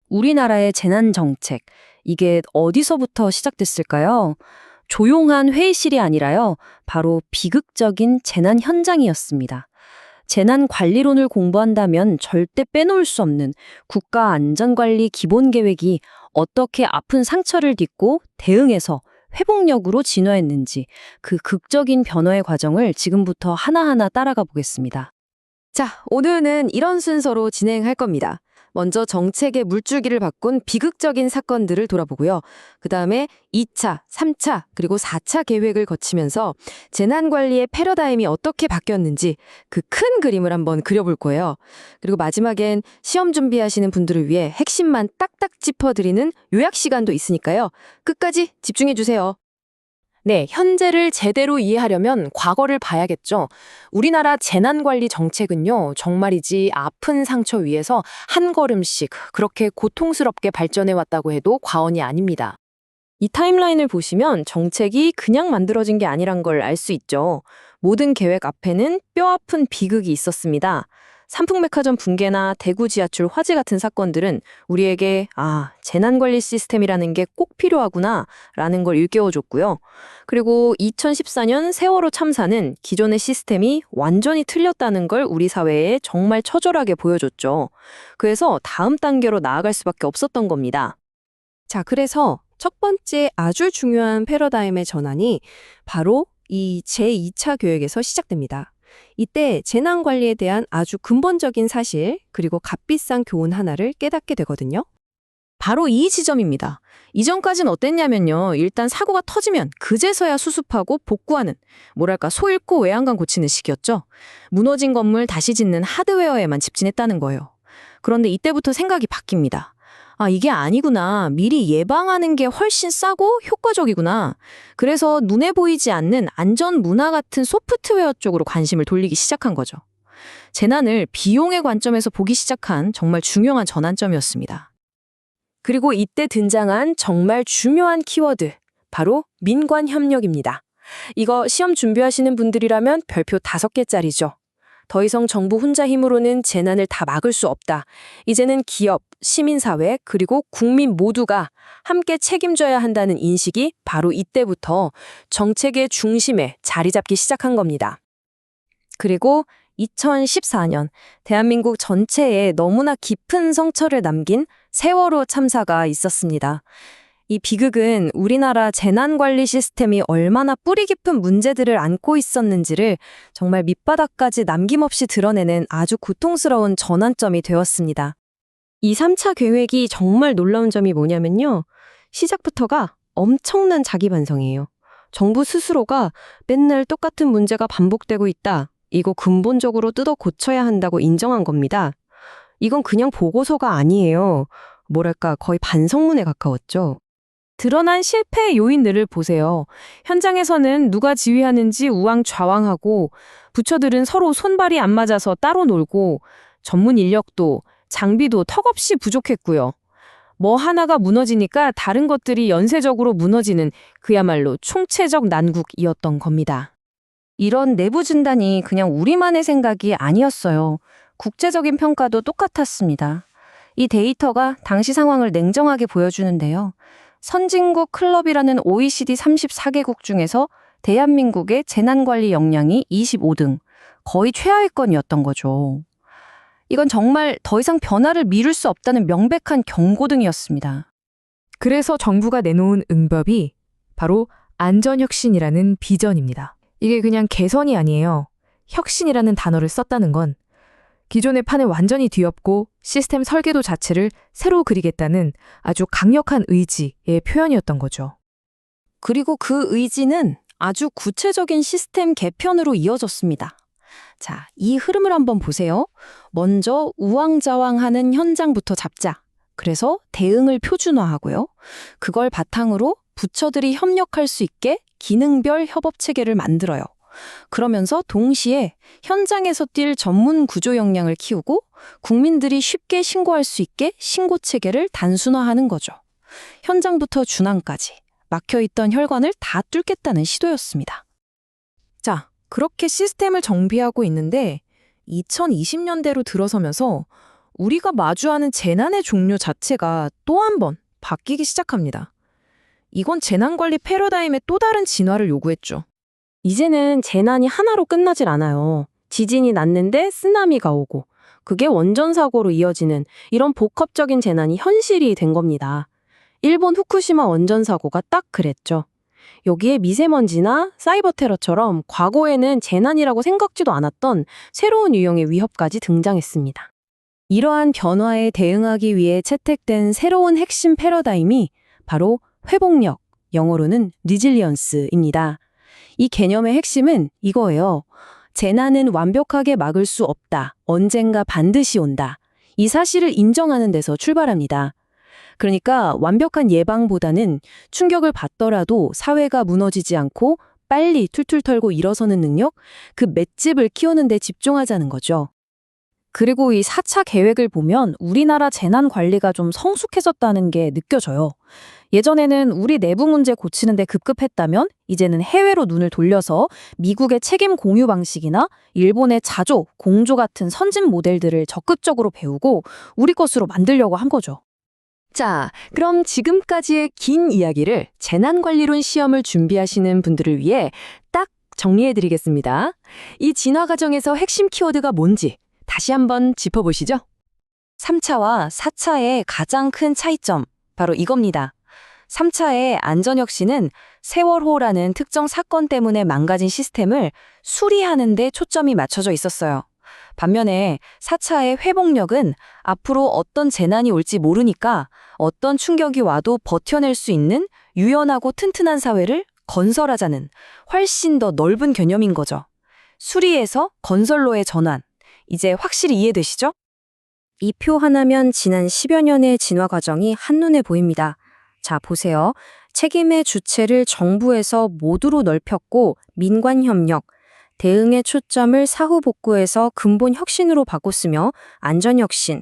우리나라의 재난 정책, 이게 어디서부터 시작됐을까요? 조용한 회의실이 아니라요, 바로 비극적인 재난 현장이었습니다. 재난 관리론을 공부한다면 절대 빼놓을 수 없는 국가 안전관리 기본 계획이 어떻게 아픈 상처를 딛고 대응해서 회복력으로 진화했는지 그 극적인 변화의 과정을 지금부터 하나하나 따라가 보겠습니다. 자, 오늘은 이런 순서로 진행할 겁니다. 먼저 정책의 물줄기를 바꾼 비극적인 사건들을 돌아보고요. 그다음에 2차, 3차, 그리고 4차 계획을 거치면서 재난관리의 패러다임이 어떻게 바뀌었는지 그 큰 그림을 한번 그려볼 거예요. 그리고 마지막엔 시험 준비하시는 분들을 위해 핵심만 딱딱 짚어드리는 요약 시간도 있으니까요. 끝까지 집중해주세요. 네, 현재를 제대로 이해하려면 과거를 봐야겠죠. 우리나라 재난관리 정책은요, 정말이지 아픈 상처 위에서 한 걸음씩 그렇게 고통스럽게 발전해 왔다고 해도 과언이 아닙니다. 이 타임라인을 보시면 정책이 그냥 만들어진 게 아니란 걸 알 수 있죠. 모든 계획 앞에는 뼈아픈 비극이 있었습니다. 삼풍백화점 붕괴나 대구 지하철 화재 같은 사건들은 우리에게 재난관리 시스템이라는 게 꼭 필요하구나 라는 걸 일깨워줬고요. 그리고 2014년 세월호 참사는 기존의 시스템이 완전히 틀렸다는 걸 우리 사회에 정말 처절하게 보여줬죠. 그래서 다음 단계로 나아갈 수밖에 없었던 겁니다. 자, 그래서 첫 번째 아주 중요한 패러다임의 전환이 바로 이 제2차 계획에서 시작됩니다. 이때 재난관리에 대한 아주 근본적인 사실, 그리고 값비싼 교훈 하나를 깨닫게 되거든요. 바로 이 지점입니다. 이전까지는 어땠냐면요. 일단 사고가 터지면 그제서야 수습하고 복구하는, 소 잃고 외양간 고치는 식이었죠. 무너진 건물 다시 짓는 하드웨어에만 집중했다는 거예요. 그런데 이때부터 생각이 바뀝니다. 이게 아니구나. 미리 예방하는 게 훨씬 싸고 효과적이구나. 그래서 눈에 보이지 않는 안전 문화 같은 소프트웨어 쪽으로 관심을 돌리기 시작한 거죠. 재난을 비용의 관점에서 보기 시작한 정말 중요한 전환점이었습니다. 그리고 이때 등장한 정말 중요한 키워드, 바로 민관협력입니다. 이거 시험 준비하시는 분들이라면 별표 5개짜리죠. 더 이상 정부 혼자 힘으로는 재난을 다 막을 수 없다. 이제는 기업, 시민사회, 그리고 국민 모두가 함께 책임져야 한다는 인식이 바로 이때부터 정책의 중심에 자리 잡기 시작한 겁니다. 그리고 2014년 대한민국 전체에 너무나 깊은 상처를 남긴 세월호 참사가 있었습니다. 이 비극은 우리나라 재난관리 시스템이 얼마나 뿌리 깊은 문제들을 안고 있었는지를 정말 밑바닥까지 남김없이 드러내는 아주 고통스러운 전환점이 되었습니다. 이 3차 계획이 정말 놀라운 점이 뭐냐면요. 시작부터가 엄청난 자기 반성이에요. 정부 스스로가 맨날 똑같은 문제가 반복되고 있다. 이거 근본적으로 뜯어 고쳐야 한다고 인정한 겁니다. 이건 그냥 보고서가 아니에요. 거의 반성문에 가까웠죠. 드러난 실패의 요인들을 보세요. 현장에서는 누가 지휘하는지 우왕좌왕하고 부처들은 서로 손발이 안 맞아서 따로 놀고 전문 인력도 장비도 턱없이 부족했고요. 뭐 하나가 무너지니까 다른 것들이 연쇄적으로 무너지는 그야말로 총체적 난국이었던 겁니다. 이런 내부 진단이 그냥 우리만의 생각이 아니었어요. 국제적인 평가도 똑같았습니다. 이 데이터가 당시 상황을 냉정하게 보여주는데요. 선진국 클럽이라는 OECD 34개국 중에서 대한민국의 재난관리 역량이 25등, 거의 최하위권이었던 거죠. 이건 정말 더 이상 변화를 미룰 수 없다는 명백한 경고등이었습니다. 그래서 정부가 내놓은 응법이 바로 안전혁신이라는 비전입니다. 이게 그냥 개선이 아니에요. 혁신이라는 단어를 썼다는 건 기존의 판을 완전히 뒤엎고 시스템 설계도 자체를 새로 그리겠다는 아주 강력한 의지의 표현이었던 거죠. 그리고 그 의지는 아주 구체적인 시스템 개편으로 이어졌습니다. 자, 이 흐름을 한번 보세요. 먼저 우왕좌왕하는 현장부터 잡자. 그래서 대응을 표준화하고요. 그걸 바탕으로 부처들이 협력할 수 있게 기능별 협업 체계를 만들어요. 그러면서 동시에 현장에서 뛸 전문 구조 역량을 키우고 국민들이 쉽게 신고할 수 있게 신고 체계를 단순화하는 거죠. 현장부터 중앙까지 막혀있던 혈관을 다 뚫겠다는 시도였습니다. 자, 그렇게 시스템을 정비하고 있는데 2020년대로 들어서면서 우리가 마주하는 재난의 종류 자체가 또 한 번 바뀌기 시작합니다. 이건 재난관리 패러다임의 또 다른 진화를 요구했죠. 이제는 재난이 하나로 끝나질 않아요. 지진이 났는데 쓰나미가 오고 그게 원전 사고로 이어지는 이런 복합적인 재난이 현실이 된 겁니다. 일본 후쿠시마 원전 사고가 딱 그랬죠. 여기에 미세먼지나 사이버 테러처럼 과거에는 재난이라고 생각지도 않았던 새로운 유형의 위협까지 등장했습니다. 이러한 변화에 대응하기 위해 채택된 새로운 핵심 패러다임이 바로 회복력, 영어로는 리질리언스입니다. 이 개념의 핵심은 이거예요. 재난은 완벽하게 막을 수 없다. 언젠가 반드시 온다. 이 사실을 인정하는 데서 출발합니다. 그러니까 완벽한 예방보다는 충격을 받더라도 사회가 무너지지 않고 빨리 툴툴 털고 일어서는 능력, 그 맷집을 키우는 데 집중하자는 거죠. 그리고 이 4차 계획을 보면 우리나라 재난 관리가 좀 성숙해졌다는 게 느껴져요. 예전에는 우리 내부 문제 고치는데 급급했다면 이제는 해외로 눈을 돌려서 미국의 책임 공유 방식이나 일본의 자조, 공조 같은 선진 모델들을 적극적으로 배우고 우리 것으로 만들려고 한 거죠. 자, 그럼 지금까지의 긴 이야기를 재난관리론 시험을 준비하시는 분들을 위해 딱 정리해드리겠습니다. 이 진화 과정에서 핵심 키워드가 뭔지 다시 한번 짚어보시죠. 3차와 4차의 가장 큰 차이점, 바로 이겁니다. 3차의 안전혁신은 세월호라는 특정 사건 때문에 망가진 시스템을 수리하는 데 초점이 맞춰져 있었어요. 반면에 4차의 회복력은 앞으로 어떤 재난이 올지 모르니까 어떤 충격이 와도 버텨낼 수 있는 유연하고 튼튼한 사회를 건설하자는 훨씬 더 넓은 개념인 거죠. 수리에서 건설로의 전환, 이제 확실히 이해되시죠? 이 표 하나면 지난 10여 년의 진화 과정이 한눈에 보입니다. 자, 보세요. 책임의 주체를 정부에서 모두로 넓혔고 민관 협력, 대응의 초점을 사후 복구에서 근본 혁신으로 바꿨으며 안전혁신,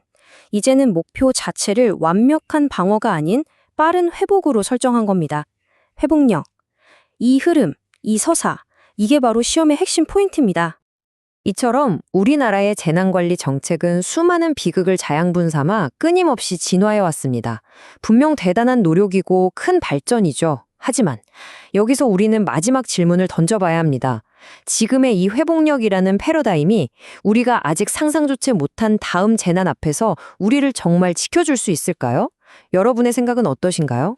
이제는 목표 자체를 완벽한 방어가 아닌 빠른 회복으로 설정한 겁니다. 회복력, 이 흐름, 이 서사, 이게 바로 시험의 핵심 포인트입니다. 이처럼 우리나라의 재난관리 정책은 수많은 비극을 자양분 삼아 끊임없이 진화해 왔습니다. 분명 대단한 노력이고 큰 발전이죠. 하지만 여기서 우리는 마지막 질문을 던져봐야 합니다. 지금의 이 회복력이라는 패러다임이 우리가 아직 상상조차 못한 다음 재난 앞에서 우리를 정말 지켜줄 수 있을까요? 여러분의 생각은 어떠신가요?